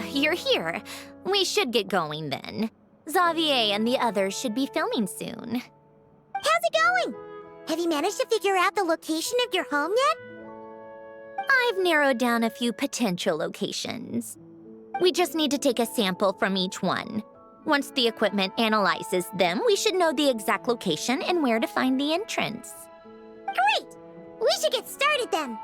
you're here. We should get going then. Xavier and the others should be filming soon. How's it going? Have you managed to figure out the location of your home yet? I've narrowed down a few potential locations. We just need to take a sample from each one. Once the equipment analyzes them, we should know the exact location and where to find the entrance. Great! We should get started then.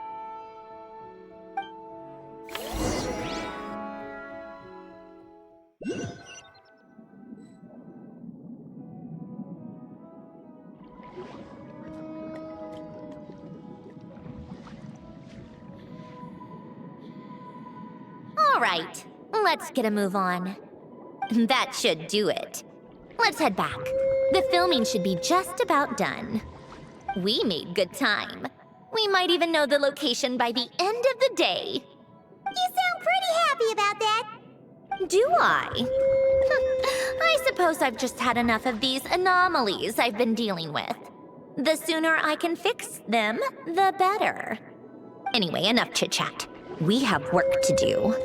All right, let's get a move on. That should do it. Let's head back. The filming should be just about done. We made good time. We might even know the location by the end of the day. You sound pretty happy about that. Do I? I suppose I've just had enough of these anomalies I've been dealing with. The sooner I can fix them, the better. Anyway, enough chit-chat. We have work to do.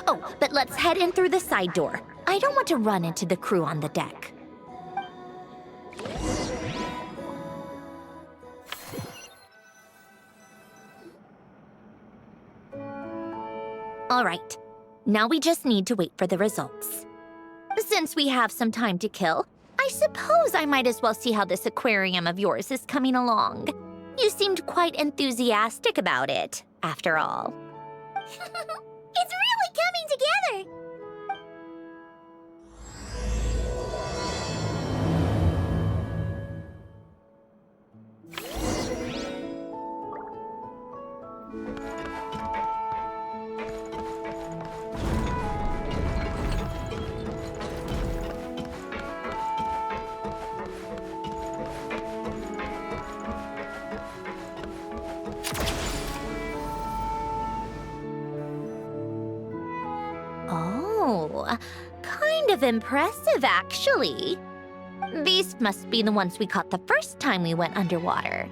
Oh, but let's head in through the side door. I don't want to run into the crew on the deck. All right, now we just need to wait for the results. Since we have some time to kill, I suppose I might as well see how this aquarium of yours is coming along. You seemed quite enthusiastic about it, after all. It's really coming together! Oh, kind of impressive, actually. These must be the ones we caught the first time we went underwater.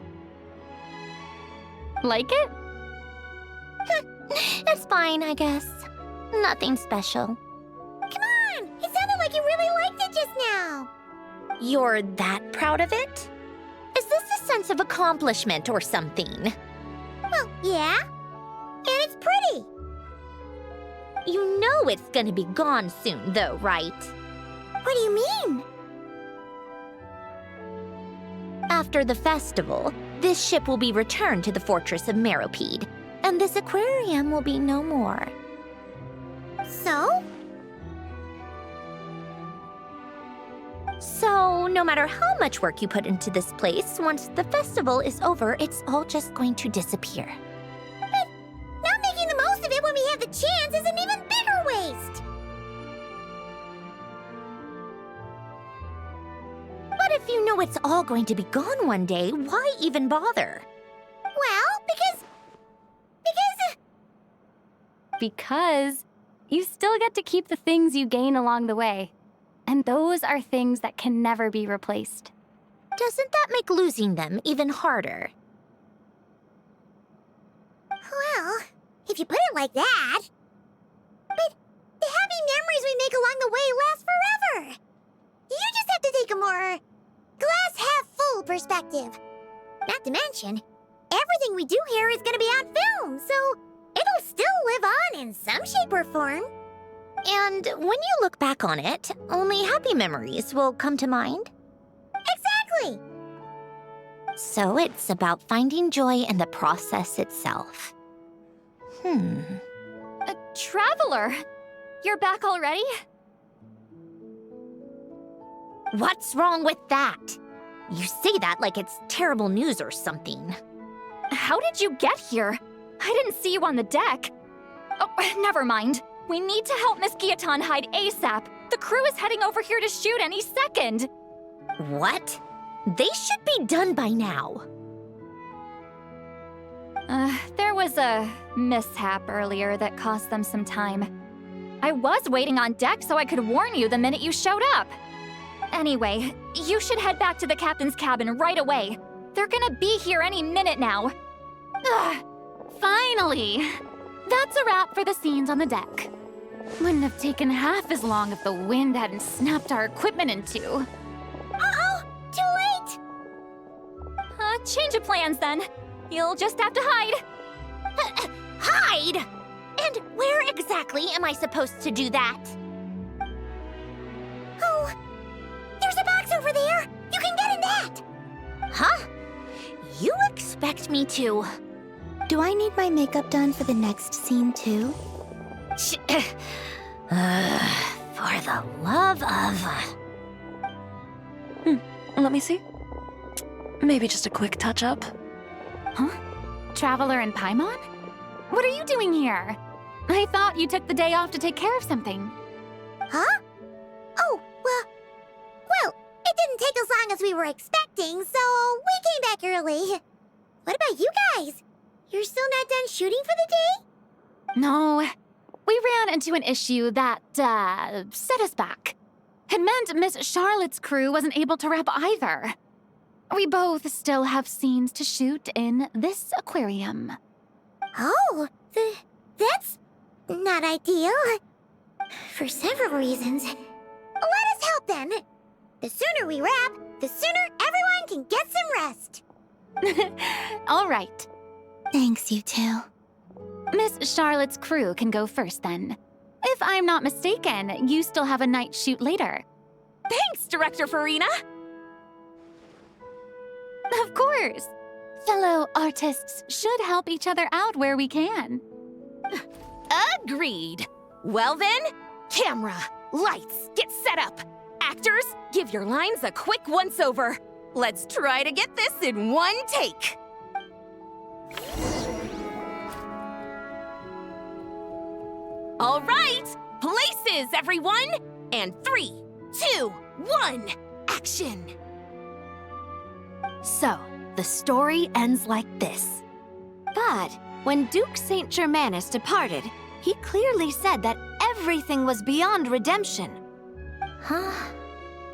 Like it? It's fine, I guess. Nothing special. Come on! It sounded like you really liked it just now! You're that proud of it? Is this a sense of accomplishment or something? Well, yeah. And it's pretty! You know it's gonna be gone soon, though, right? What do you mean? After the festival, this ship will be returned to the fortress of Meropide, and this aquarium will be no more. So? So, no matter how much work you put into this place, once the festival is over, it's all just going to disappear. But not making the most of it when we have the chance is an even bigger waste! But if you know it's all going to be gone one day, why even bother? Well, because Because you still get to keep the things you gain along the way. And those are things that can never be replaced. Doesn't that make losing them even harder? well, if you put it like that. But the happy memories we make along the way last forever. You just have to take a more glass-half-full perspective. Not to mention, everything we do here is gonna be on film, so it'll still live on in some shape or form. And when you look back on it, only happy memories will come to mind? Exactly! So it's about finding joy in the process itself. Traveler! You're back already? What's wrong with that? You say that like it's terrible news or something. How did you get here? I didn't see you on the deck. Oh, never mind. We need to help Miss Guillotin hide ASAP. The crew is heading over here to shoot any second. What? They should be done by now. There was a mishap earlier that cost them some time. I was waiting on deck so I could warn you the minute you showed up. Anyway, you should head back to the captain's cabin right away. They're gonna be here any minute now. Ugh, finally! That's a wrap for the scenes on the deck. Wouldn't have taken half as long if the wind hadn't snapped our equipment in two. Uh-oh! Too late! Change of plans then. You'll just have to hide. Hide? And where exactly am I supposed to do that? Oh, there's a box over there! You can get in that! Huh? You expect me to... Do I need my makeup done for the next scene too? For the love of... Let me see. Maybe just a quick touch-up. Huh? Traveler and Paimon? What are you doing here? I thought you took the day off to take care of something. Huh? Oh, well, it didn't take as long as we were expecting, so we came back early. What about you guys? You're still not done shooting for the day? No, we ran into an issue that, set us back. It meant Miss Charlotte's crew wasn't able to wrap either. We both still have scenes to shoot in this aquarium. Oh, that's not ideal. For several reasons. Let us help then. The sooner we wrap, the sooner everyone can get some rest. All right. Thanks, you two. Miss Charlotte's crew can go first then. If I'm not mistaken, you still have a night shoot later. Thanks, Director Farina! Of course. Fellow artists should help each other out where we can. Agreed. Well then, camera, lights, get set up. Actors, give your lines a quick once-over. Let's try to get this in one take. All right, places, everyone! And 3, 2, 1, action! So, the story ends like this. But when Duke St. Germanus departed, he clearly said that everything was beyond redemption. Huh?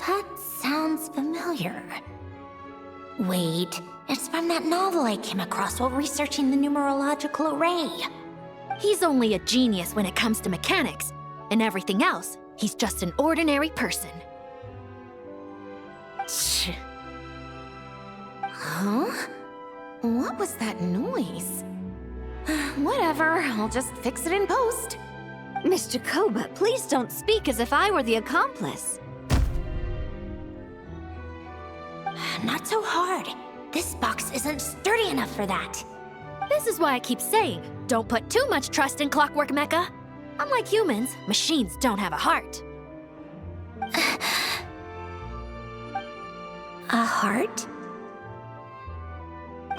That sounds familiar. Wait, it's from that novel I came across while researching the numerological array. He's only a genius when it comes to mechanics, and everything else, he's just an ordinary person. Tch. Huh? What was that noise? Whatever, I'll just fix it in post. Mr. Koba, please don't speak as if I were the accomplice. Not so hard. This box isn't sturdy enough for that. This is why I keep saying, don't put too much trust in Clockwork Mecha. Unlike humans, machines don't have a heart. A heart?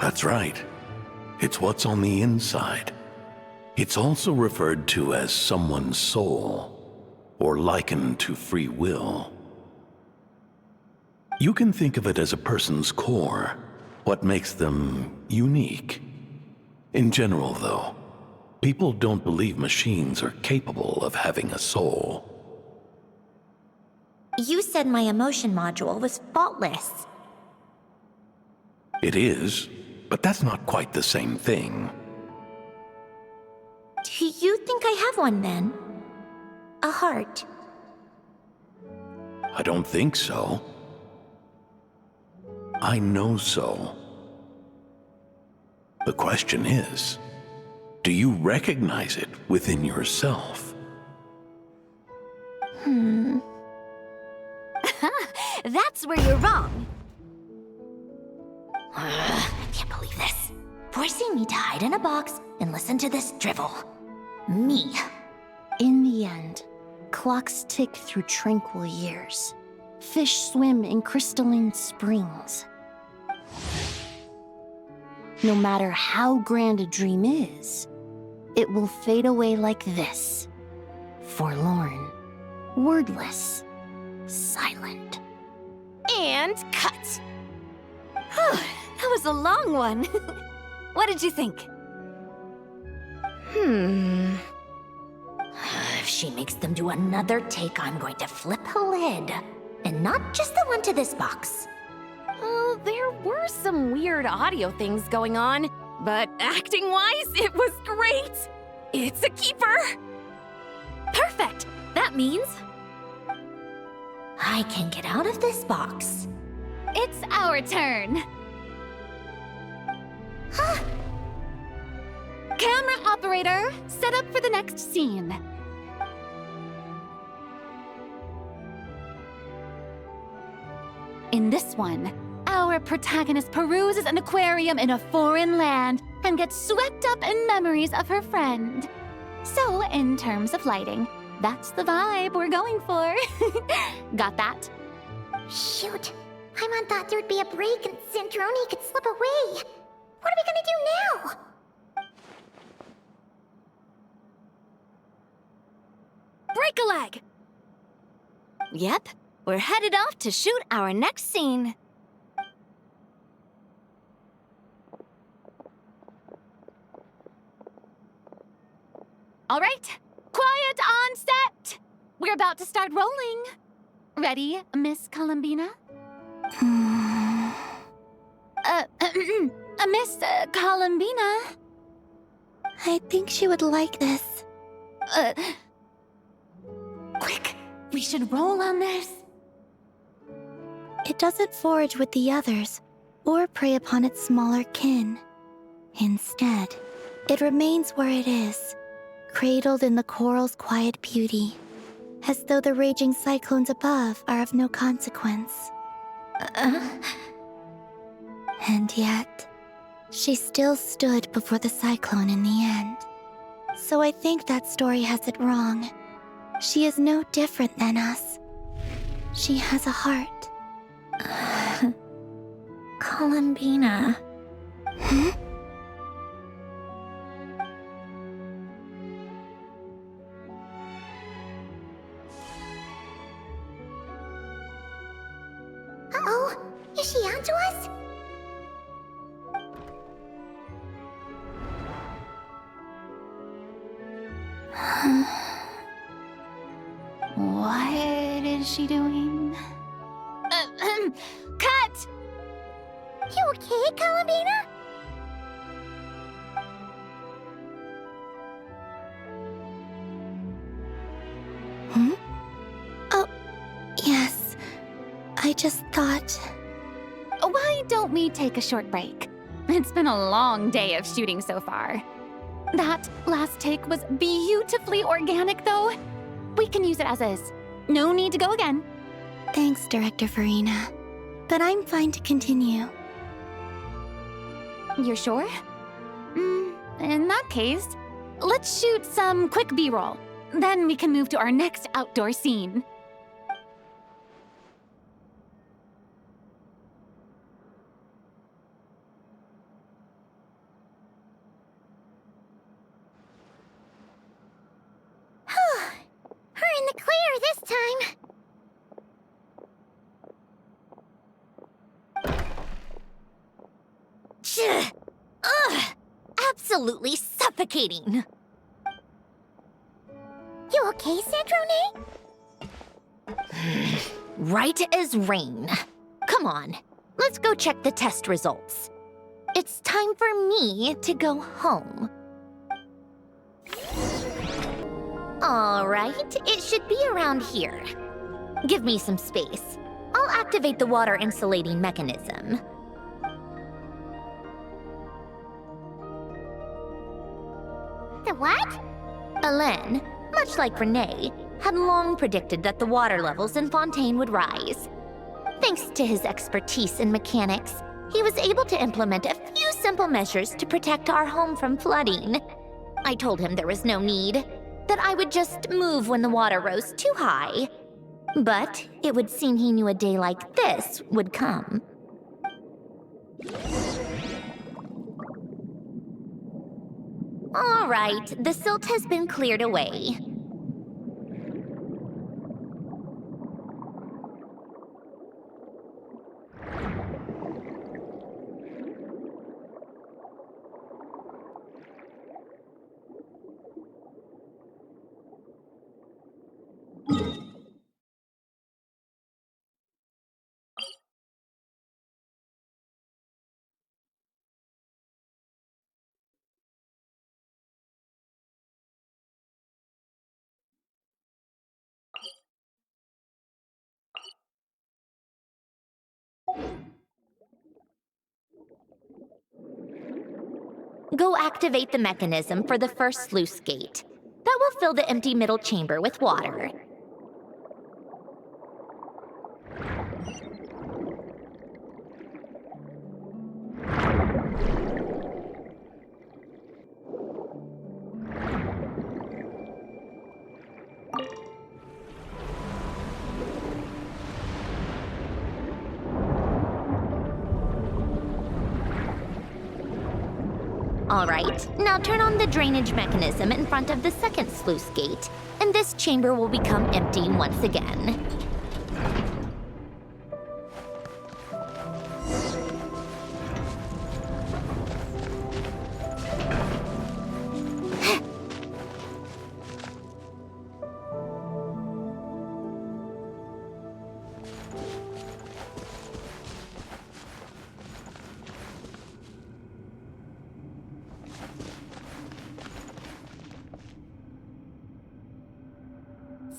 That's right. It's what's on the inside. It's also referred to as someone's soul, or likened to free will. You can think of it as a person's core, what makes them unique. In general, though, people don't believe machines are capable of having a soul. You said my emotion module was faultless. It is, but that's not quite the same thing. Do you think I have one then? A heart? I don't think so. I know so. The question is, do you recognize it within yourself? That's where you're wrong. I can't believe this. Forcing me to hide in a box and listen to this drivel. Me. In the end, clocks tick through tranquil years. Fish swim in crystalline springs. No matter how grand a dream is, it will fade away like this. Forlorn, wordless, silent. And cut. That was a long one. What did you think? If she makes them do another take, I'm going to flip a lid. And not just the one to this box. Well, there were some weird audio things going on, but acting-wise, it was great. It's a keeper. Perfect. Perfect! That means I can get out of this box. it's our turn. Camera operator, set up for the next scene. In this one, our protagonist peruses an aquarium in a foreign land and gets swept up in memories of her friend. So, in terms of lighting, that's the vibe we're going for. Got that? Shoot. Paimon thought there would be a break and Sandrone could slip away. What are we gonna do now? Break a leg! Yep, we're headed off to shoot our next scene. All right, quiet on set. We're about to start rolling. Ready, Miss Columbina? Miss Columbina? I think she would like this. Quick, we should roll on this. It doesn't forage with the others, or prey upon its smaller kin. Instead, it remains where it is, cradled in the coral's quiet beauty, as though the raging cyclones above are of no consequence. And yet, she still stood before the cyclone in the end. So I think that story has it wrong. She is no different than us. She has a heart. Columbina. Uh-oh. Is she onto us? What is she doing? Cut! You okay, Columbina? Oh, yes. I just thought... Why don't we take a short break? It's been a long day of shooting so far. That last take was beautifully organic, though. We can use it as is. No need to go again. Thanks, Director Farina. But I'm fine to continue. You're sure? In that case, let's shoot some quick B-roll. Then we can move to our next outdoor scene. We're in the clear this time. Ugh! Absolutely suffocating. You okay, Sandrone? Right as rain. Come on, let's go check the test results. It's time for me to go home. All right, it should be around here. Give me some space. I'll activate the water insulating mechanism. The what? Alain, much like Renee, had long predicted that the water levels in Fontaine would rise. Thanks to his expertise in mechanics, he was able to implement a few simple measures to protect our home from flooding. I told him there was no need, that I would just move when the water rose too high. But it would seem he knew a day like this would come. All right, the silt has been cleared away. Go activate the mechanism for the first sluice gate. That will fill the empty middle chamber with water. All right, now turn on the drainage mechanism in front of the second sluice gate, and this chamber will become empty once again.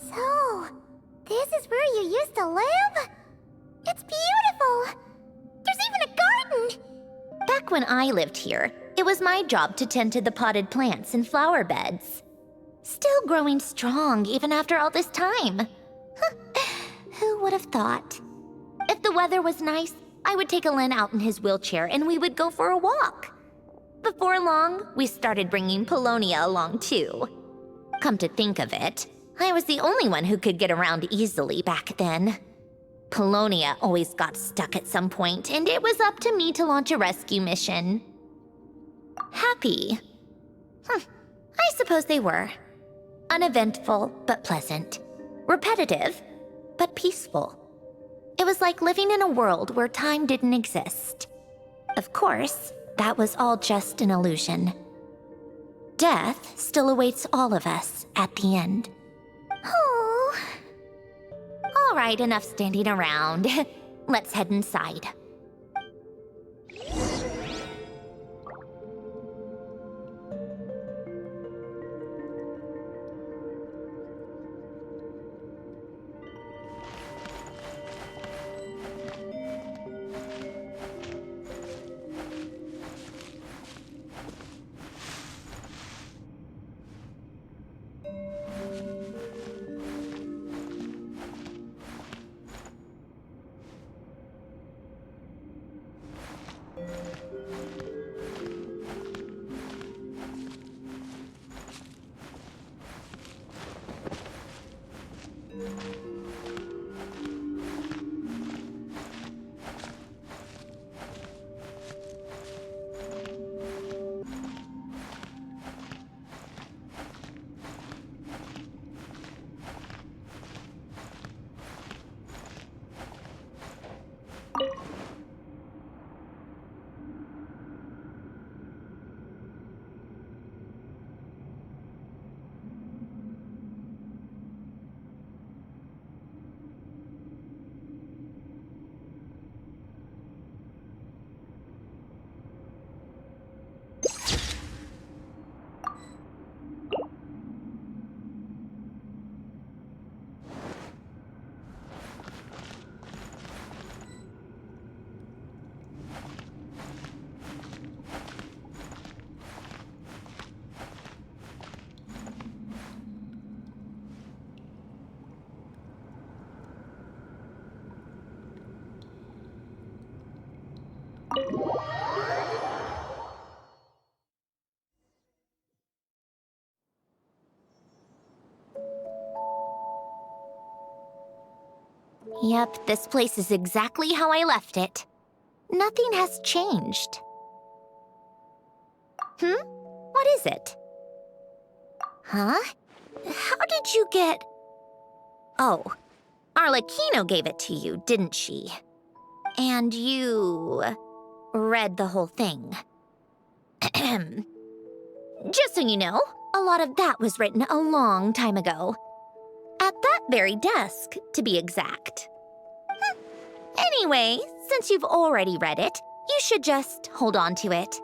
So, this is where you used to live? It's beautiful! There's even a garden! Back when I lived here, it was my job to tend to the potted plants and flower beds. Still growing strong even after all this time. Who would have thought? If the weather was nice, I would take Alen out in his wheelchair and we would go for a walk. Before long, we started bringing Polonia along too. Come to think of it, I was the only one who could get around easily back then. Polonia always got stuck at some point, and it was up to me to launch a rescue mission. Happy? I suppose they were. Uneventful, but pleasant. Repetitive, but peaceful. It was like living in a world where time didn't exist. Of course, that was all just an illusion. Death still awaits all of us at the end. Oh. All right, enough standing around. Let's head inside. Yep, this place is exactly how I left it. Nothing has changed. What is it? Huh? How did you get... Oh, Arlecchino gave it to you, didn't she? And you... read the whole thing. Just so you know, a lot of that was written a long time ago. At that very desk, to be exact. Anyway, since you've already read it, you should just hold on to it.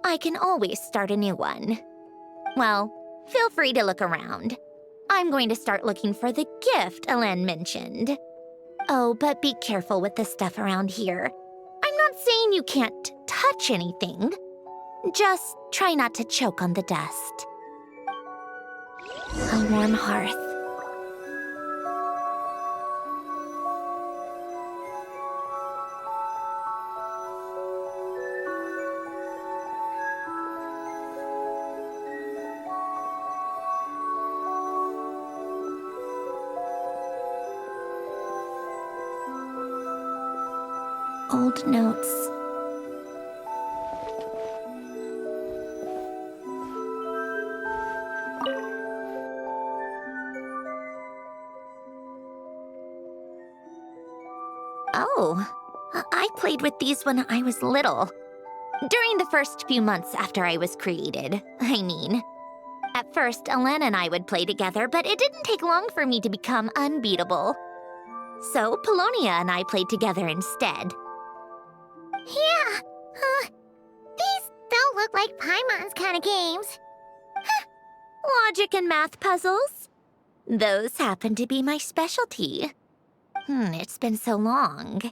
I can always start a new one. Well, feel free to look around. I'm going to start looking for the gift Alen mentioned. Oh, but be careful with the stuff around here. I'm not saying you can't touch anything. Just try not to choke on the dust. A warm hearth. Old notes. Oh, I played with these when I was little. During the first few months after I was created, I mean. At first, Alen and I would play together, but it didn't take long for me to become unbeatable. So, Polonia and I played together instead. Yeah, these don't look like Paimon's kind of games. Logic and math puzzles? Those happen to be my specialty. It's been so long.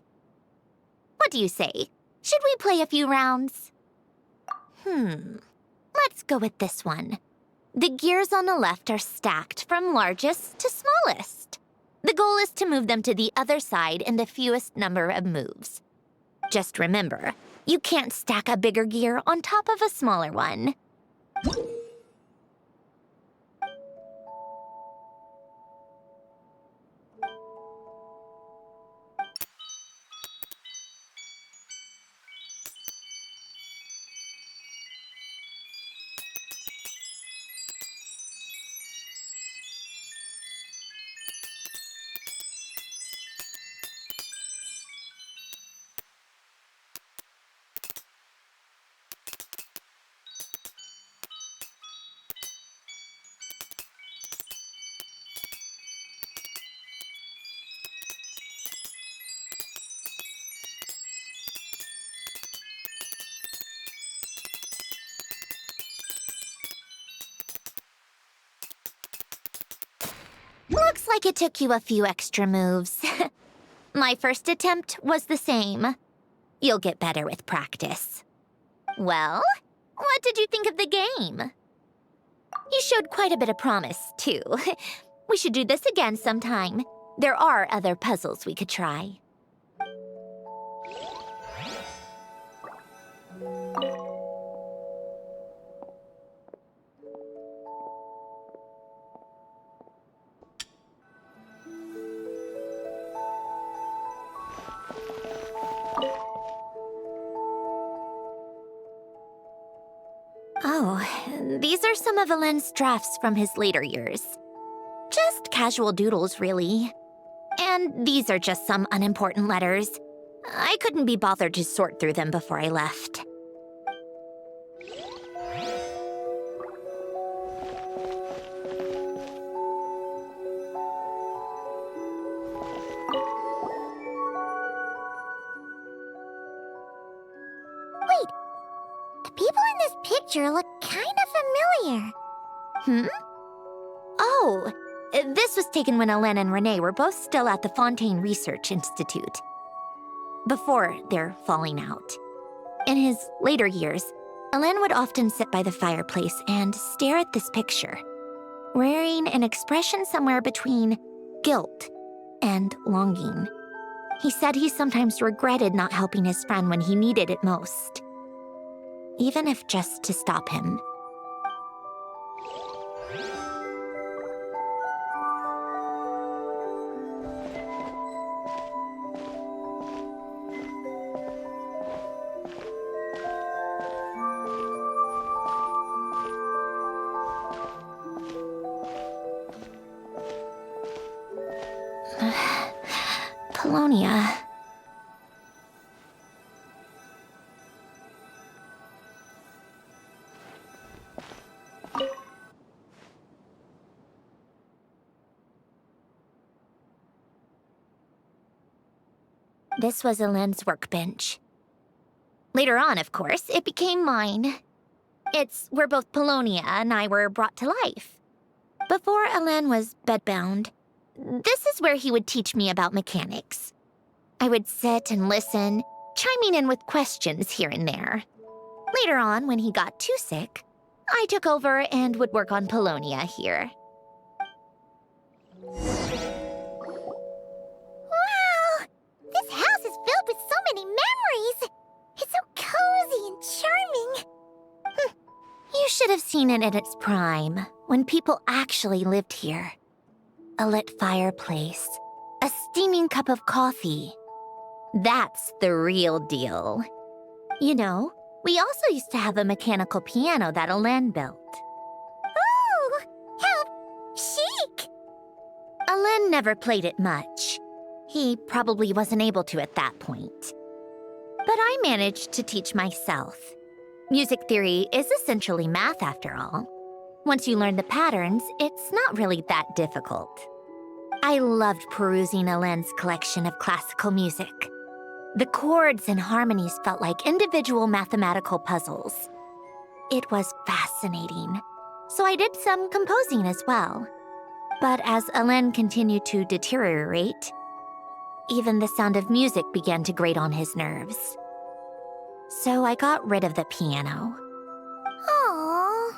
What do you say? Should we play a few rounds? Let's go with this one. The gears on the left are stacked from largest to smallest. The goal is to move them to the other side in the fewest number of moves. Just remember, you can't stack a bigger gear on top of a smaller one. Looks like it took you a few extra moves. My first attempt was the same. You'll get better with practice. Well, what did you think of the game? You showed quite a bit of promise, too. We should do this again sometime. There are other puzzles we could try. Oh, these are some of Alen's drafts from his later years. Just casual doodles, really. And these are just some unimportant letters. I couldn't be bothered to sort through them before I left. Wait, the people in this picture look kind of familiar. Oh, this was taken when Alen and Renee were both still at the Fontaine Research Institute. Before their falling out. In his later years, Alen would often sit by the fireplace and stare at this picture, wearing an expression somewhere between guilt and longing. He said he sometimes regretted not helping his friend when he needed it most, even if just to stop him. Polonia. This was Alen's workbench. Later on, of course, it became mine. It's where both Polonia and I were brought to life. Before Alen was bedbound, this is where he would teach me about mechanics. I would sit and listen, chiming in with questions here and there. Later on, when he got too sick, I took over and would work on Polonia here. Wow! This house is filled with so many memories! It's so cozy and charming! You should have seen it in its prime, when people actually lived here. A lit fireplace, a steaming cup of coffee. That's the real deal. You know, we also used to have a mechanical piano that Alen built. Ooh! How chic! Alen never played it much. He probably wasn't able to at that point. But I managed to teach myself. Music theory is essentially math after all. Once you learn the patterns, it's not really that difficult. I loved perusing Alen's collection of classical music. The chords and harmonies felt like individual mathematical puzzles. It was fascinating, so I did some composing as well. But as Alen continued to deteriorate, even the sound of music began to grate on his nerves. So I got rid of the piano. Aww.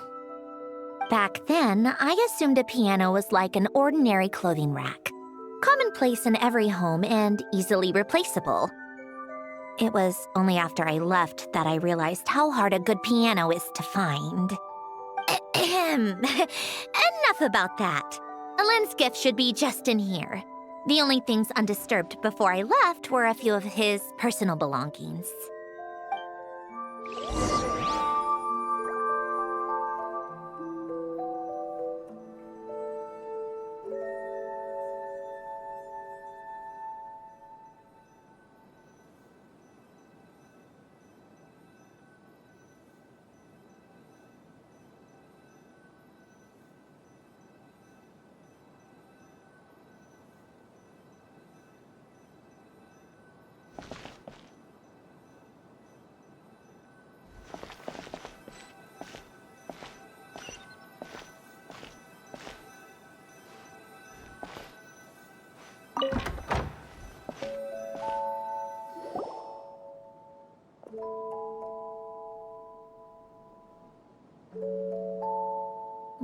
Back then, I assumed a piano was like an ordinary clothing rack, commonplace in every home and easily replaceable. It was only after I left that I realized how hard a good piano is to find. Enough about that. Alen's gift should be just in here. The only things undisturbed before I left were a few of his personal belongings.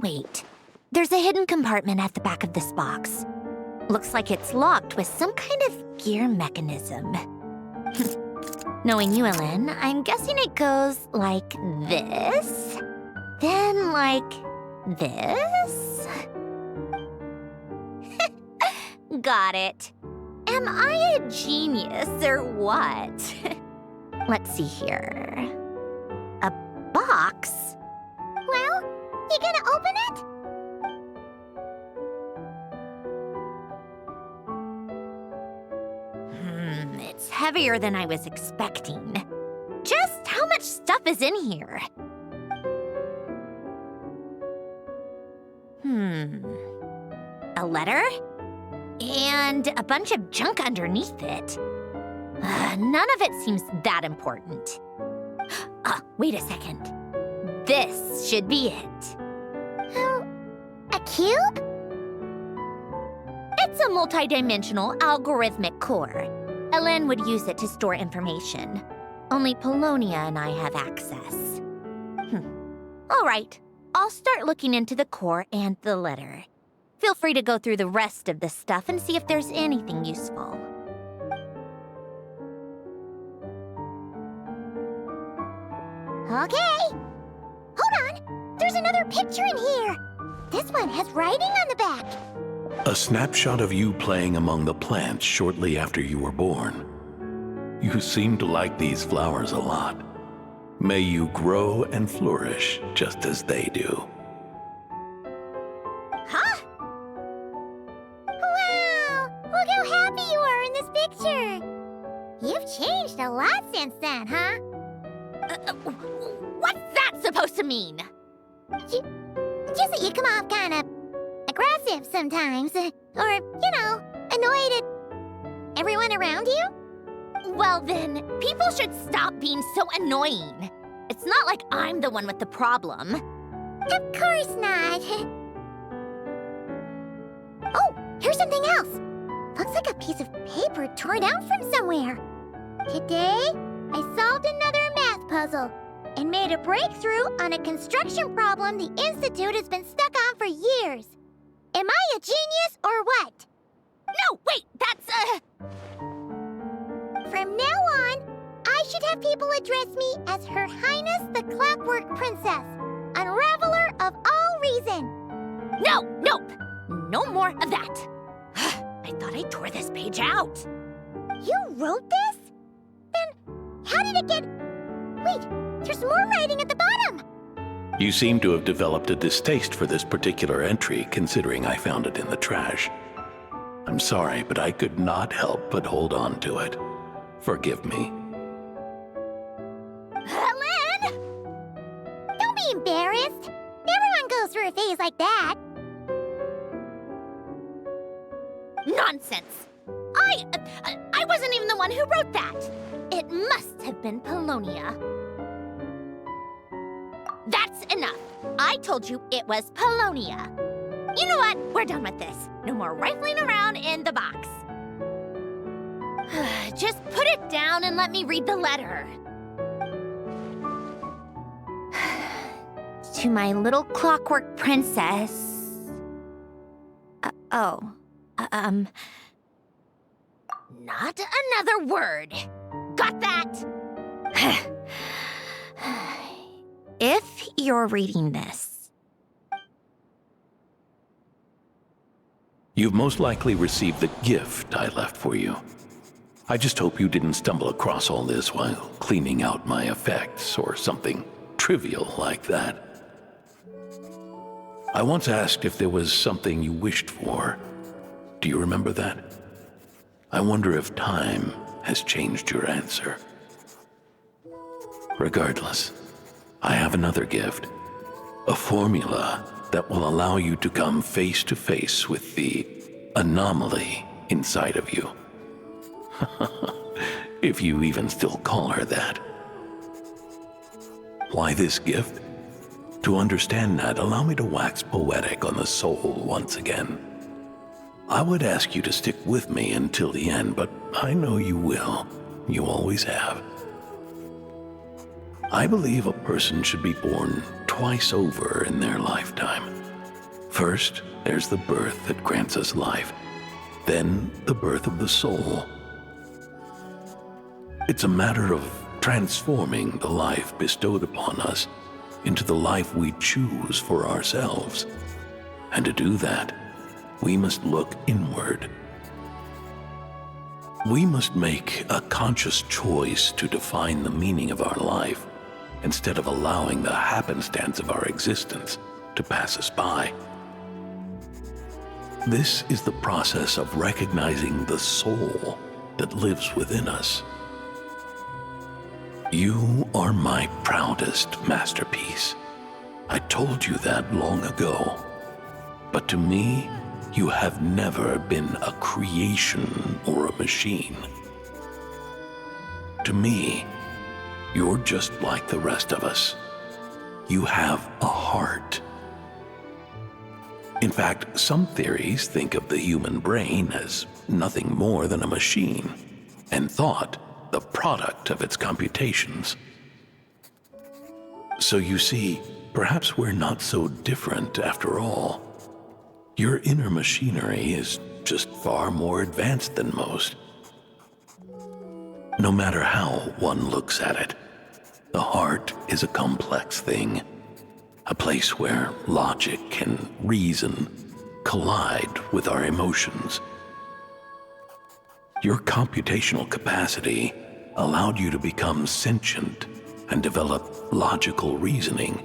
Wait, there's a hidden compartment at the back of this box. Looks like it's locked with some kind of gear mechanism. Knowing you, Alen, I'm guessing it goes like this, then like this. Got it. Am I a genius or what? Let's see here. A box? Well, you gonna open it? It's heavier than I was expecting. Just how much stuff is in here? A letter? And a bunch of junk underneath it. None of it seems that important. Wait a second. This should be it. A cube? It's a multidimensional algorithmic core. Alen would use it to store information. Only Polonia and I have access. All right, I'll start looking into the core and the letter. Feel free to go through the rest of the stuff and see if there's anything useful. Okay. Hold on. There's another picture in here. This one has writing on the back. A snapshot of you playing among the plants shortly after you were born. You seem to like these flowers a lot. May you grow and flourish just as they do. Huh? Wow! Look how happy you are in this picture. You've changed a lot since then, huh? What's that supposed to mean? Just that you come off kind of aggressive sometimes. Or, you know, annoyed at everyone around you? Well then, people should stop being so annoying. It's not like I'm the one with the problem. Of course not. Oh, here's something else. Looks like a piece of paper torn out from somewhere. Today, I solved another math puzzle and made a breakthrough on a construction problem the Institute has been stuck on for years. Am I a genius or what? No, wait, that's, From now on, I should have people address me as Her Highness the Clockwork Princess, unraveler of all reason. Nope. No more of that. I thought I tore this page out. You wrote this? Then how did it get... Wait, there's more writing at the bottom. You seem to have developed a distaste for this particular entry, considering I found it in the trash. I'm sorry, but I could not help but hold on to it. Forgive me. Lynn! Don't be embarrassed. Everyone goes through a phase like that. Nonsense! I wasn't even the one who wrote that! It must have been Polonia. That's enough. I told you it was Polonia. You know what? We're done with this. No more rifling around in the box. Just put it down and let me read the letter. To my little clockwork princess. Not another word. Got that? If you're reading this, You've most likely received the gift I left for you. I just hope you didn't stumble across all this while cleaning out my effects or something trivial like that. I once asked if there was something you wished for. Do you remember that? I wonder if time has changed your answer. Regardless, I have another gift. A formula that will allow you to come face to face with the anomaly inside of you. If you even still call her that. Why this gift? To understand that, allow me to wax poetic on the soul once again. I would ask you to stick with me until the end, but I know you will. You always have. I believe a person should be born twice over in their lifetime. First, there's the birth that grants us life. Then, the birth of the soul. It's a matter of transforming the life bestowed upon us into the life we choose for ourselves. And to do that, we must look inward. We must make a conscious choice to define the meaning of our life instead of allowing the happenstance of our existence to pass us by. This is the process of recognizing the soul that lives within us. You are my proudest masterpiece. I told you that long ago. But to me, you have never been a creation or a machine. To me, you're just like the rest of us. You have a heart. In fact, some theories think of the human brain as nothing more than a machine, and thought the product of its computations. So you see, perhaps we're not so different after all. Your inner machinery is just far more advanced than most. No matter how one looks at it, the heart is a complex thing, a place where logic and reason collide with our emotions. Your computational capacity allowed you to become sentient and develop logical reasoning,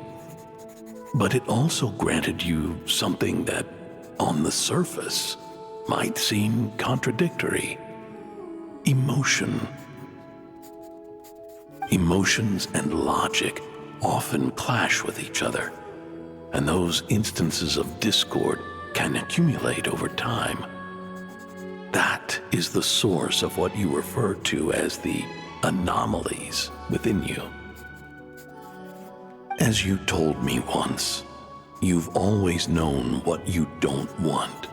but it also granted you something that, on the surface, might seem contradictory: emotion. Emotions and logic often clash with each other, and those instances of discord can accumulate over time. That is the source of what you refer to as the anomalies within you. As you told me once, you've always known what you don't want,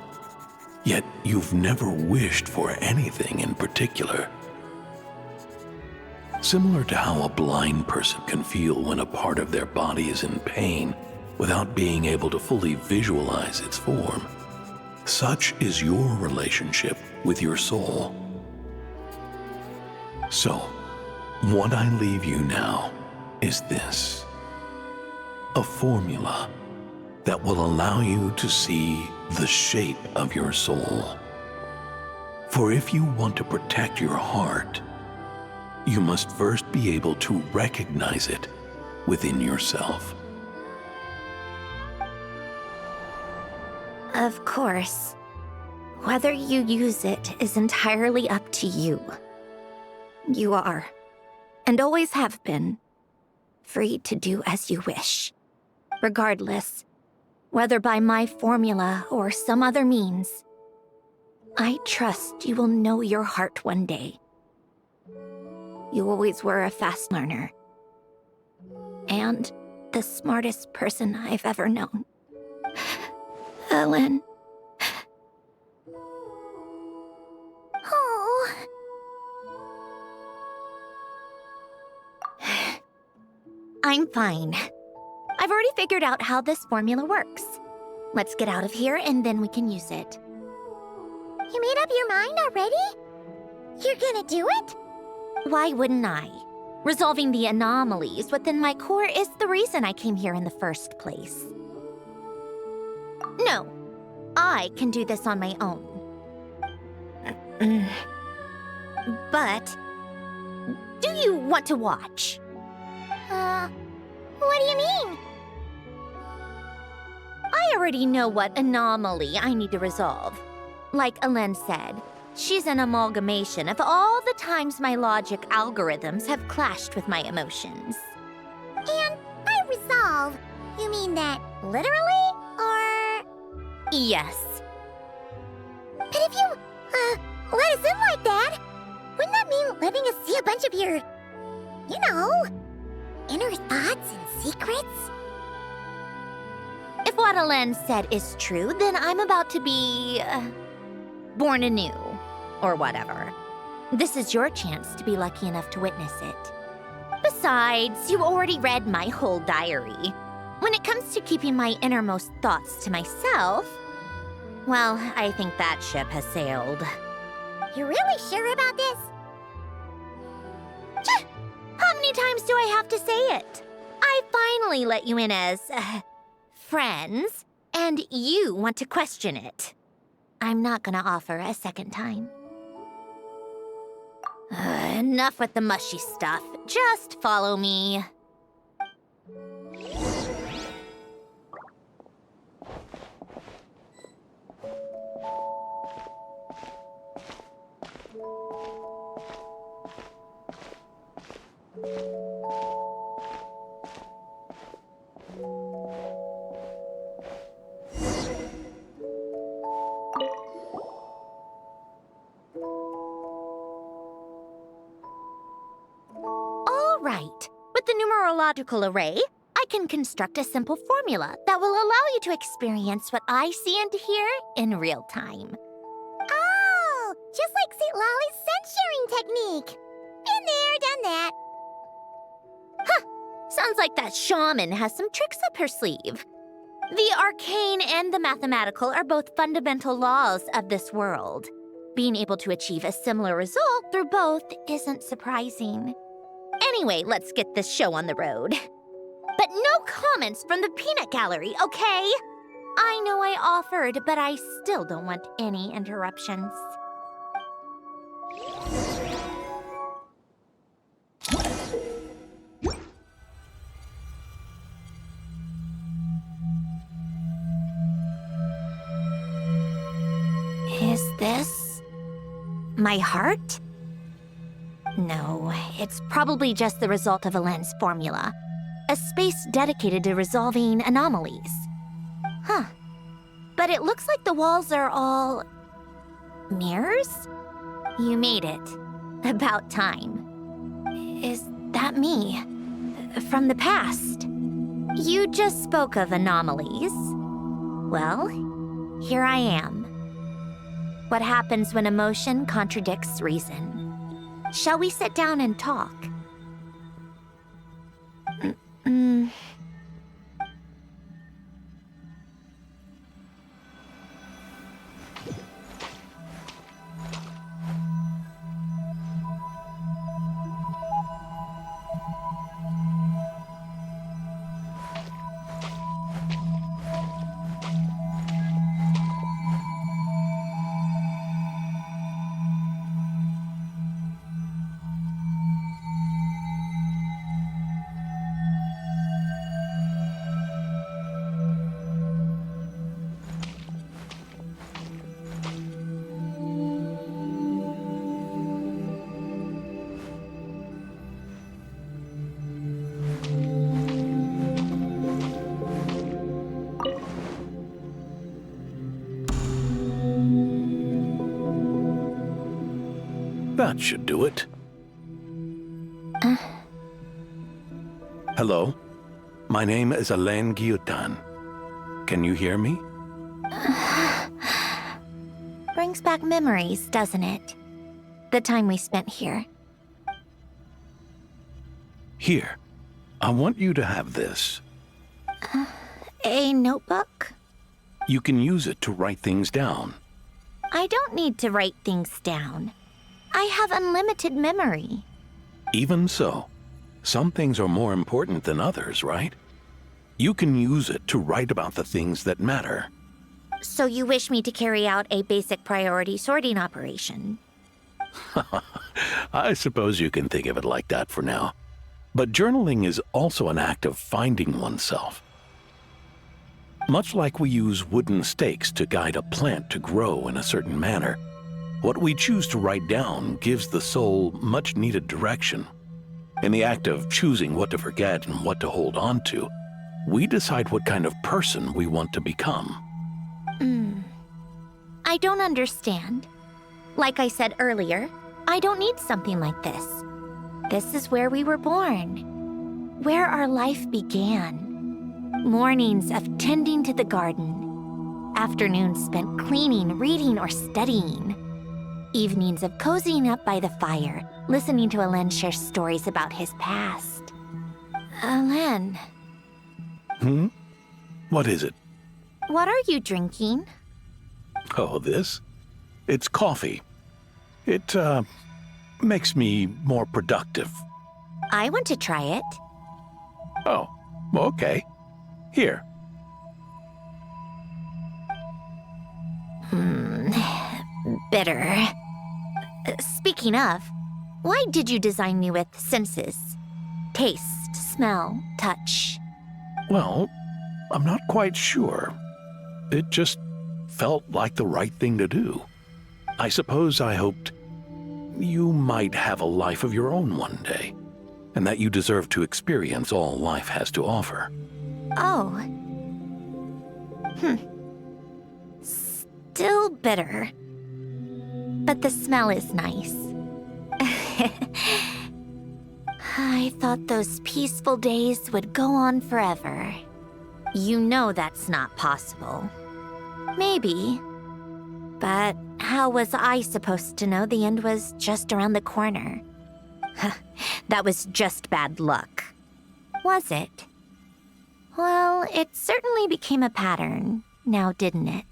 yet you've never wished for anything in particular. Similar to how a blind person can feel when a part of their body is in pain without being able to fully visualize its form, such is your relationship with your soul. So, what I leave you now is this: a formula that will allow you to see the shape of your soul. For if you want to protect your heart, you must first be able to recognize it within yourself. Of course. Whether you use it is entirely up to you. You are, and always have been, free to do as you wish. Regardless, whether by my formula or some other means, I trust you will know your heart one day. You always were a fast learner, and the smartest person I've ever known. Ellen. Oh. I'm fine. I've already figured out how this formula works. Let's get out of here and then we can use it. You made up your mind already? You're gonna do it? Why wouldn't I? Resolving the anomalies within my core is the reason I came here in the first place. No, I can do this on my own. But, do you want to watch? What do you mean? I already know what anomaly I need to resolve. Like Alen said, she's an amalgamation of all the times my logic algorithms have clashed with my emotions. And by resolve, you mean that literally, or...? Yes. But if you, let us in like that, wouldn't that mean letting us see a bunch of your, you know, inner thoughts and secrets? If what Alen said is true, then I'm about to be... born anew, or whatever. This is your chance to be lucky enough to witness it. Besides, you already read my whole diary. When it comes to keeping my innermost thoughts to myself, well, I think that ship has sailed. You're really sure about this? How many times do I have to say it? I finally let you in as, friends, and you want to question it. I'm not gonna offer a second time. Enough with the mushy stuff. Just follow me. Right. With the numerological array, I can construct a simple formula that will allow you to experience what I see and hear in real time. Oh, just like St. Lolly's scent-sharing technique. Been there, done that. Huh. Sounds like that shaman has some tricks up her sleeve. The arcane and the mathematical are both fundamental laws of this world. Being able to achieve a similar result through both isn't surprising. Anyway, let's get this show on the road. But no comments from the peanut gallery, okay? I know I offered, but I still don't want any interruptions. Is this my heart? No, it's probably just the result of Alen's formula. A space dedicated to resolving anomalies. Huh. But it looks like the walls are all... mirrors? You made it. About time. Is that me? From the past? You just spoke of anomalies. Well, here I am. What happens when emotion contradicts reason? Shall we sit down and talk? That should do it. Hello? My name is Alain Guillotin. Can you hear me? Brings back memories, doesn't it? The time we spent here. Here. I want you to have this. A notebook? You can use it to write things down. I don't need to write things down. I have unlimited memory. Even so, some things are more important than others, right? You can use it to write about the things that matter. So you wish me to carry out a basic priority sorting operation? I suppose you can think of it like that for now. But journaling is also an act of finding oneself. Much like we use wooden stakes to guide a plant to grow in a certain manner, what we choose to write down gives the soul much-needed direction. In the act of choosing what to forget and what to hold on to, we decide what kind of person we want to become. I don't understand. Like I said earlier, I don't need something like this. This is where we were born, where our life began. Mornings of tending to the garden, afternoons spent cleaning, reading, or studying. Evenings of cozying up by the fire, listening to Alain share stories about his past. Alain. What is it? What are you drinking? Oh, this? It's coffee. It, makes me more productive. I want to try it. Oh, okay. Here. Bitter. Speaking of, why did you design me with senses? Taste, smell, touch. Well, I'm not quite sure. It just felt like the right thing to do. I suppose I hoped you might have a life of your own one day, and that you deserve to experience all life has to offer. Oh. Still bitter. But the smell is nice. I thought those peaceful days would go on forever. You know that's not possible. Maybe. But how was I supposed to know the end was just around the corner? That was just bad luck. Was it? Well, it certainly became a pattern, now didn't it?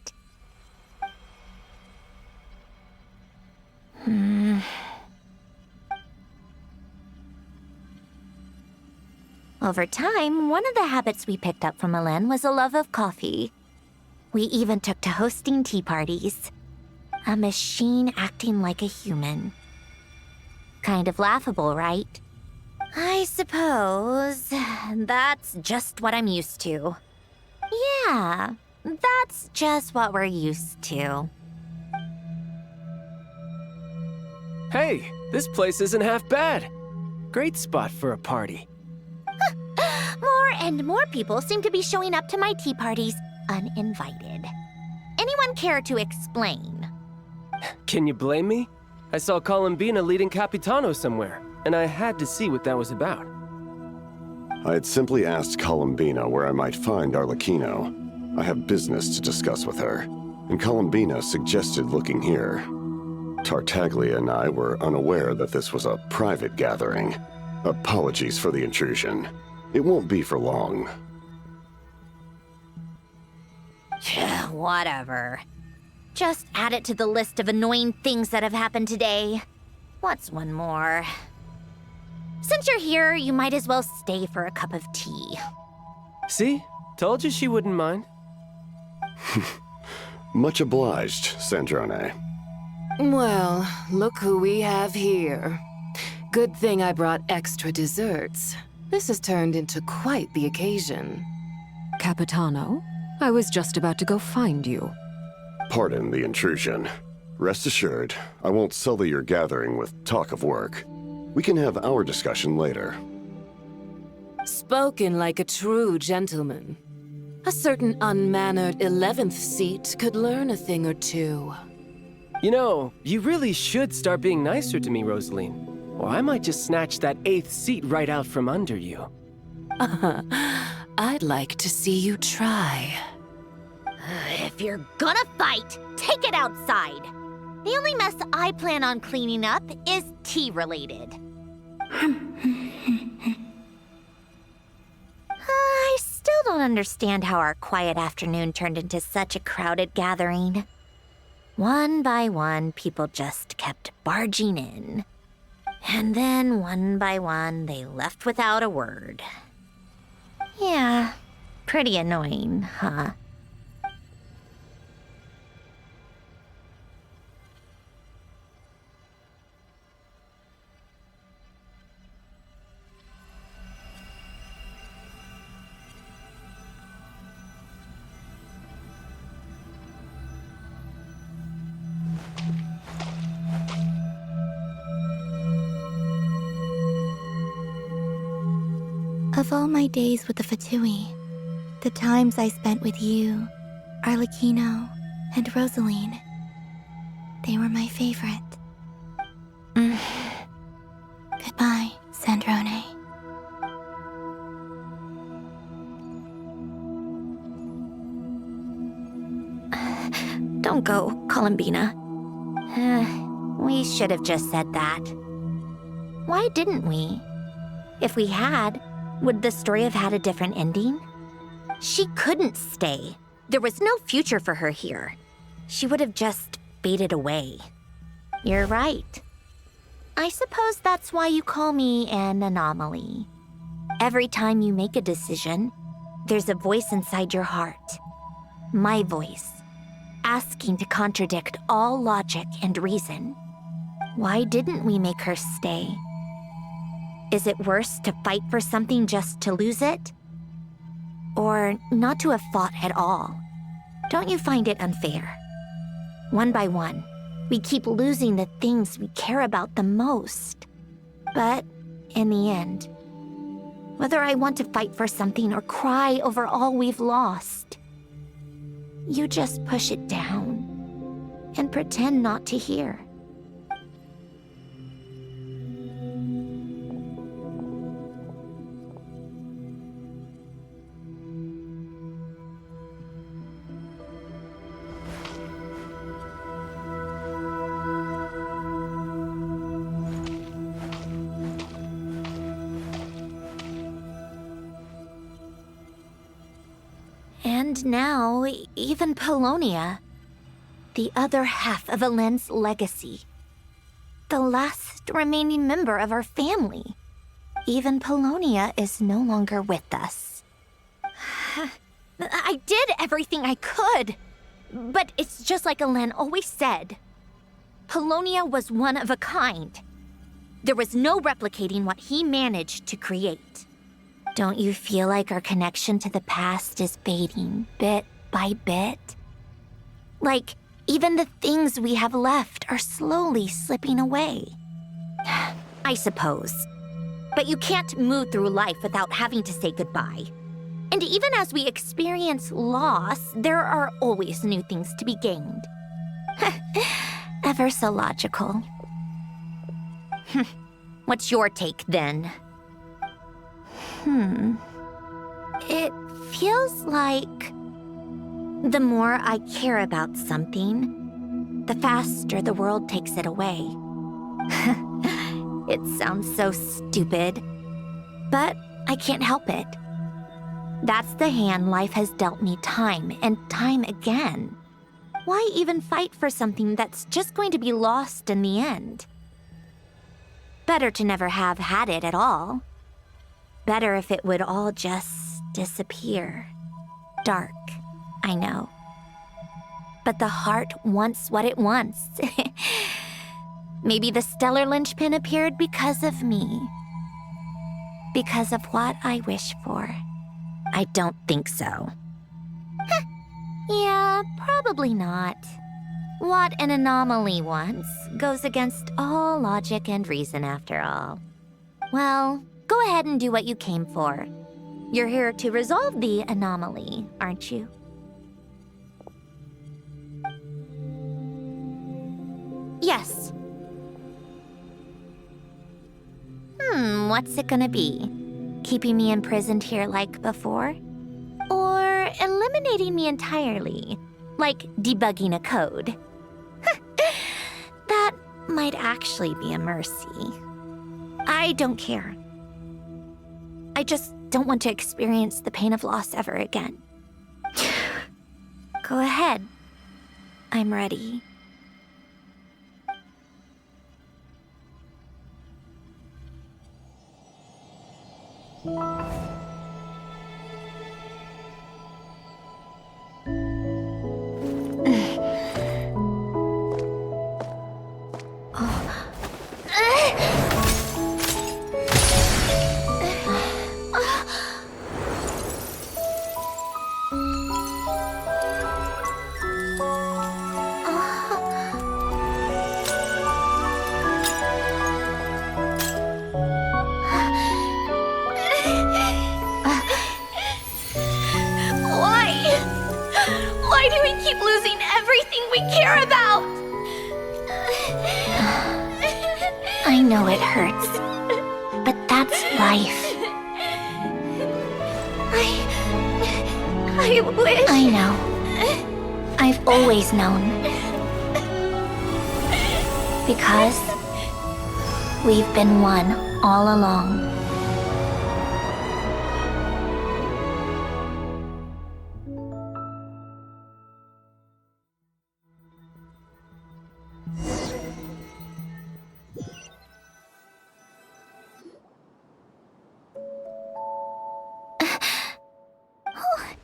Over time, one of the habits we picked up from Alain was a love of coffee. We even took to hosting tea parties. A machine acting like a human. Kind of laughable, right? I suppose that's just what I'm used to. Yeah, that's just what we're used to. Hey, this place isn't half bad. Great spot for a party. More and more people seem to be showing up to my tea parties uninvited. Anyone care to explain? Can you blame me? I saw Columbina leading Capitano somewhere, and I had to see what that was about. I had simply asked Columbina where I might find Arlecchino. I have business to discuss with her, and Columbina suggested looking here. Tartaglia and I were unaware that this was a private gathering. Apologies for the intrusion. It won't be for long. Whatever. Just add it to the list of annoying things that have happened today. What's one more? Since you're here, you might as well stay for a cup of tea. See? Told you she wouldn't mind. Much obliged, Sandrone. Well, look who we have here. Good thing I brought extra desserts. This has turned into quite the occasion. Capitano, I was just about to go find you. Pardon the intrusion. Rest assured, I won't sully your gathering with talk of work. We can have our discussion later. Spoken like a true gentleman. A certain unmannered 11th seat could learn a thing or two. You know, you really should start being nicer to me, Rosaline. Or I might just snatch that 8th seat right out from under you. I'd like to see you try. If you're gonna fight, take it outside. The only mess I plan on cleaning up is tea-related. I still don't understand how our quiet afternoon turned into such a crowded gathering. One by one, people just kept barging in. And then, one by one, they left without a word. Yeah, pretty annoying, huh? Of all my days with the Fatui, the times I spent with you, Arlecchino, and Rosaline, they were my favorite. Goodbye, Sandrone. Don't go, Columbina. We should have just said that. Why didn't we? If we had, would the story have had a different ending? She couldn't stay. There was no future for her here. She would have just faded away. You're right. I suppose that's why you call me an anomaly. Every time you make a decision, there's a voice inside your heart. My voice, asking to contradict all logic and reason. Why didn't we make her stay? Is it worse to fight for something just to lose it? Or not to have fought at all? Don't you find it unfair? One by one, we keep losing the things we care about the most. But in the end, whether I want to fight for something or cry over all we've lost, you just push it down and pretend not to hear. And now, even Polonia, the other half of Elend's legacy, the last remaining member of our family. Even Polonia is no longer with us. I did everything I could, but it's just like Elend always said. Polonia was one of a kind. There was no replicating what he managed to create. Don't you feel like our connection to the past is fading bit by bit? Like, even the things we have left are slowly slipping away. I suppose. But you can't move through life without having to say goodbye. And even as we experience loss, there are always new things to be gained. Ever so logical. What's your take, then? It feels like the more I care about something, the faster the world takes it away. It sounds so stupid, but I can't help it. That's the hand life has dealt me time and time again. Why even fight for something that's just going to be lost in the end? Better to never have had it at all. Better if it would all just disappear. Dark, I know. But the heart wants what it wants. Maybe the stellar linchpin appeared because of me. Because of what I wish for. I don't think so. Yeah, probably not. What an anomaly wants goes against all logic and reason after all. Well, go ahead and do what you came for. You're here to resolve the anomaly, aren't you? Yes. What's it gonna be? Keeping me imprisoned here like before? Or eliminating me entirely, like debugging a code? That might actually be a mercy. I don't care. I just don't want to experience the pain of loss ever again. Go ahead. I'm ready. Why do we keep losing everything we care about? I know it hurts, but that's life. I wish... I know. I've always known. Because we've been one all along.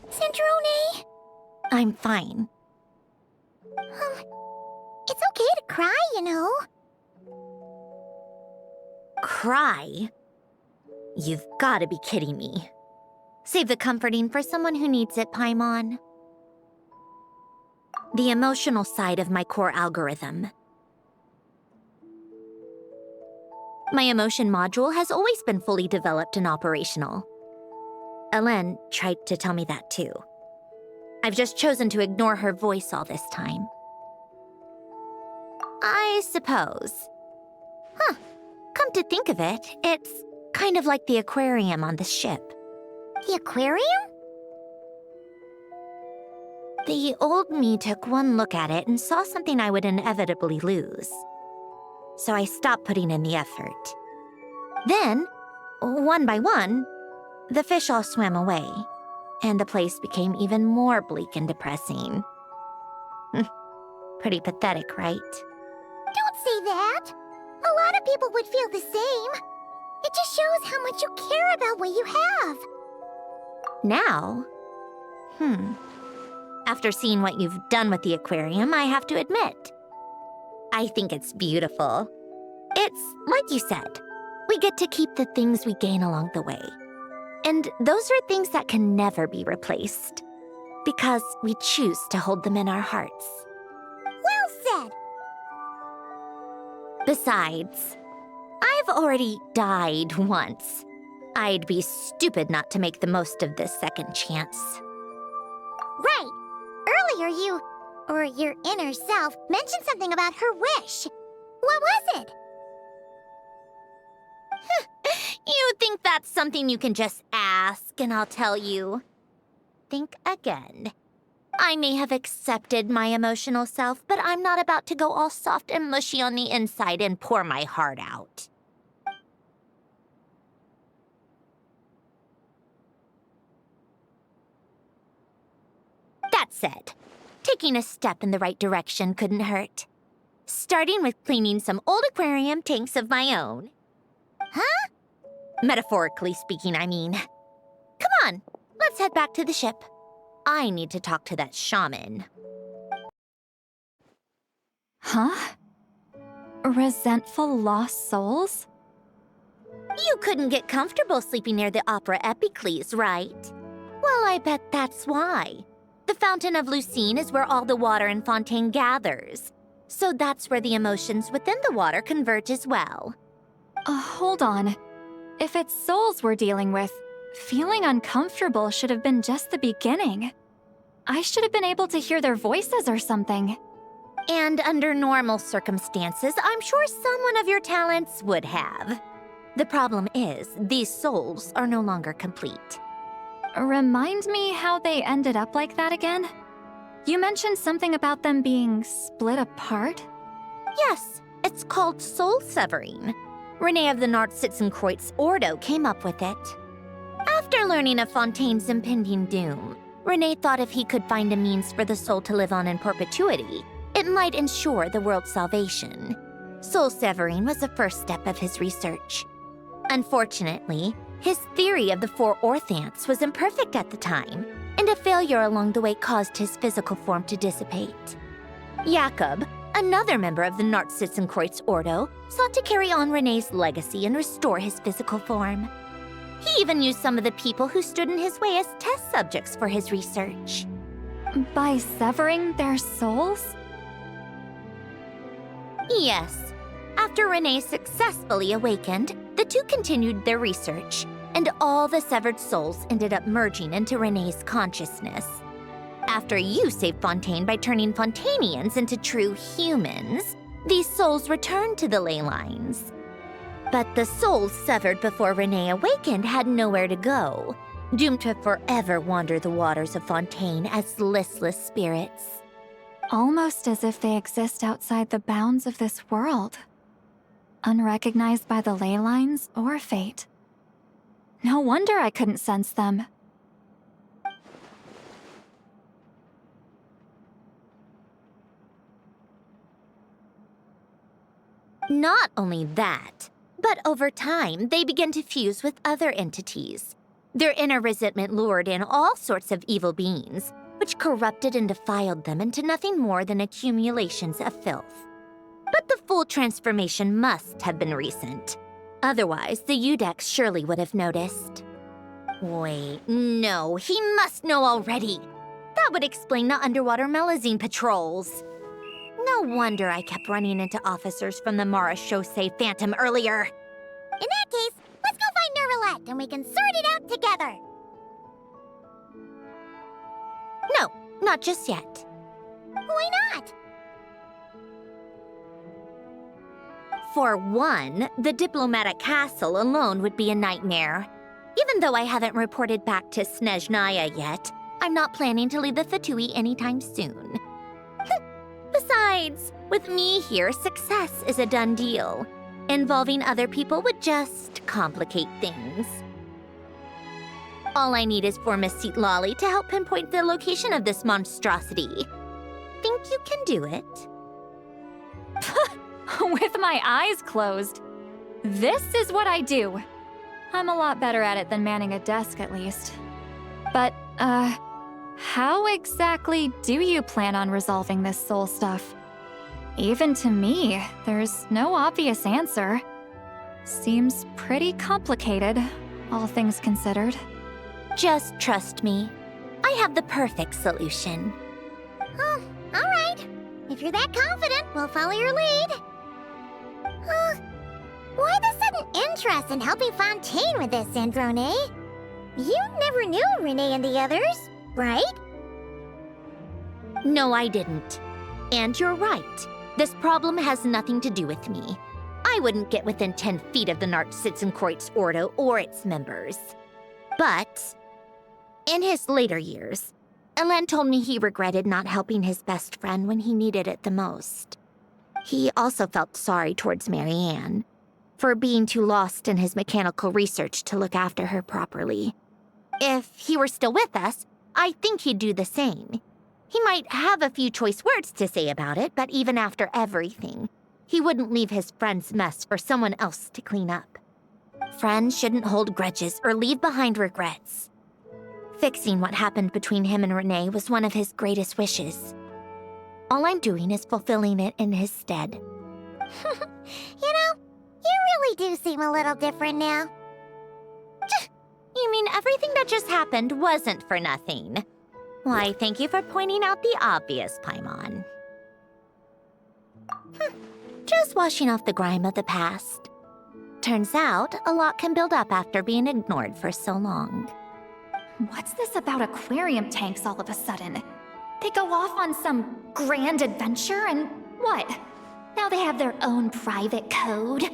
Sandrone? I'm fine. It's okay to cry, you know. Cry? You've got to be kidding me. Save the comforting for someone who needs it, Paimon. The emotional side of my core algorithm. My emotion module has always been fully developed and operational. Elen tried to tell me that too. I've just chosen to ignore her voice all this time. I suppose. Come to think of it, it's kind of like the aquarium on the ship. The aquarium? The old me took one look at it and saw something I would inevitably lose. So I stopped putting in the effort. Then, one by one, the fish all swam away, and the place became even more bleak and depressing. Pretty pathetic, right? Don't say that. A lot of people would feel the same. It just shows how much you care about what you have. Now? After seeing what you've done with the aquarium, I have to admit, I think it's beautiful. It's like you said, we get to keep the things we gain along the way. And those are things that can never be replaced, because we choose to hold them in our hearts. Well said. Besides, I've already died once. I'd be stupid not to make the most of this second chance. Right. Earlier you, or your inner self, mentioned something about her wish. What was it? You think that's something you can just ask, and I'll tell you. Think again. I may have accepted my emotional self, but I'm not about to go all soft and mushy on the inside and pour my heart out. That said, taking a step in the right direction couldn't hurt. Starting with cleaning some old aquarium tanks of my own. Huh? Metaphorically speaking, I mean. Come on, let's head back to the ship. I need to talk to that shaman. Huh? Resentful lost souls? You couldn't get comfortable sleeping near the Opera Epicles, right? Well, I bet that's why. The Fountain of Lucine is where all the water in Fontaine gathers. So that's where the emotions within the water converge as well. Hold on. If it's souls we're dealing with, feeling uncomfortable should have been just the beginning. I should have been able to hear their voices or something. And under normal circumstances, I'm sure someone of your talents would have. The problem is, these souls are no longer complete. Remind me how they ended up like that again? You mentioned something about them being split apart? Yes, it's called soul severing. Renee of the Nartsitzenkreuz Ordo came up with it. After learning of Fontaine's impending doom, Renee thought if he could find a means for the soul to live on in perpetuity, it might ensure the world's salvation. Soul severing was the first step of his research. Unfortunately, his theory of the four orthants was imperfect at the time, and a failure along the way caused his physical form to dissipate. Jakob, another member of the Nartsitzenkreuz Ordo, sought to carry on Renee's legacy and restore his physical form. He even used some of the people who stood in his way as test subjects for his research. By severing their souls? Yes. After Renee successfully awakened, the two continued their research, and all the severed souls ended up merging into Renee's consciousness. After you saved Fontaine by turning Fontainians into true humans, these souls returned to the ley lines. But the souls severed before Renee awakened had nowhere to go, doomed to forever wander the waters of Fontaine as listless spirits. Almost as if they exist outside the bounds of this world. Unrecognized by the ley lines or fate. No wonder I couldn't sense them. Not only that, but over time, they began to fuse with other entities. Their inner resentment lured in all sorts of evil beings, which corrupted and defiled them into nothing more than accumulations of filth. But the full transformation must have been recent. Otherwise, the Udex surely would have noticed. Wait, no, he must know already. That would explain the underwater melazine patrols. No wonder I kept running into officers from the Mara Chaussee Phantom earlier. In that case, let's go find Nervalette and we can sort it out together. No, not just yet. Why not? For one, the diplomatic castle alone would be a nightmare. Even though I haven't reported back to Snezhnaya yet, I'm not planning to leave the Fatui anytime soon. Besides, with me here, success is a done deal. Involving other people would just complicate things. All I need is for Miss Seat Lolly to help pinpoint the location of this monstrosity. Think you can do it? With my eyes closed. This is what I do. I'm a lot better at it than manning a desk, at least. But, how exactly do you plan on resolving this soul stuff? Even to me, there's no obvious answer. Seems pretty complicated, all things considered. Just trust me. I have the perfect solution. Oh, all right. If you're that confident, we'll follow your lead. Why the sudden interest in helping Fontaine with this, Androne? You never knew Renee and the others, right? No, I didn't. And you're right. This problem has nothing to do with me. I wouldn't get within 10 feet of the Nartsitzenkreuz Ordo or its members. But in his later years, Elen told me he regretted not helping his best friend when he needed it the most. He also felt sorry towards Marianne for being too lost in his mechanical research to look after her properly. If he were still with us, I think he'd do the same. He might have a few choice words to say about it, but even after everything, he wouldn't leave his friend's mess for someone else to clean up. Friends shouldn't hold grudges or leave behind regrets. Fixing what happened between him and Renee was one of his greatest wishes. All I'm doing is fulfilling it in his stead. You know, you really do seem a little different now. You mean everything that just happened wasn't for nothing? Why, thank you for pointing out the obvious, Paimon. Just washing off the grime of the past. Turns out, a lot can build up after being ignored for so long. What's this about aquarium tanks all of a sudden? They go off on some grand adventure and what? Now they have their own private code?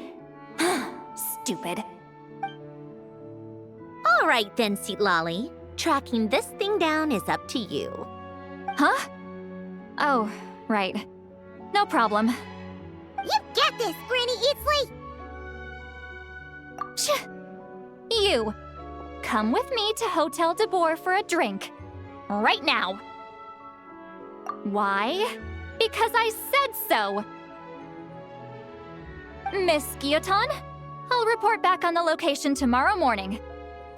Stupid. All right then, Lolly. Tracking this thing down is up to you. Huh? Oh, right. No problem. You get this, Granny Eatsley! You! Come with me to Hotel de Boer for a drink. Right now. Why? Because I said so! Miss Guillotin, I'll report back on the location tomorrow morning.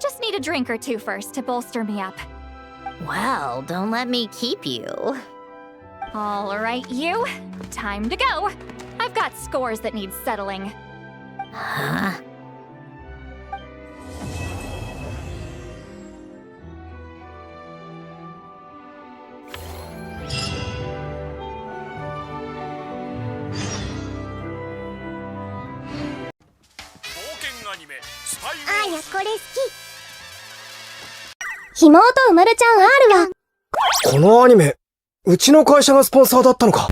Just need a drink or two first to bolster me up. Well, don't let me keep you. All right, you. Time to go. I've got scores that need settling. Huh?あやこれ好き。ひもとうまるちゃん R はこのアニメ、うちの会社がスポンサーだったのか。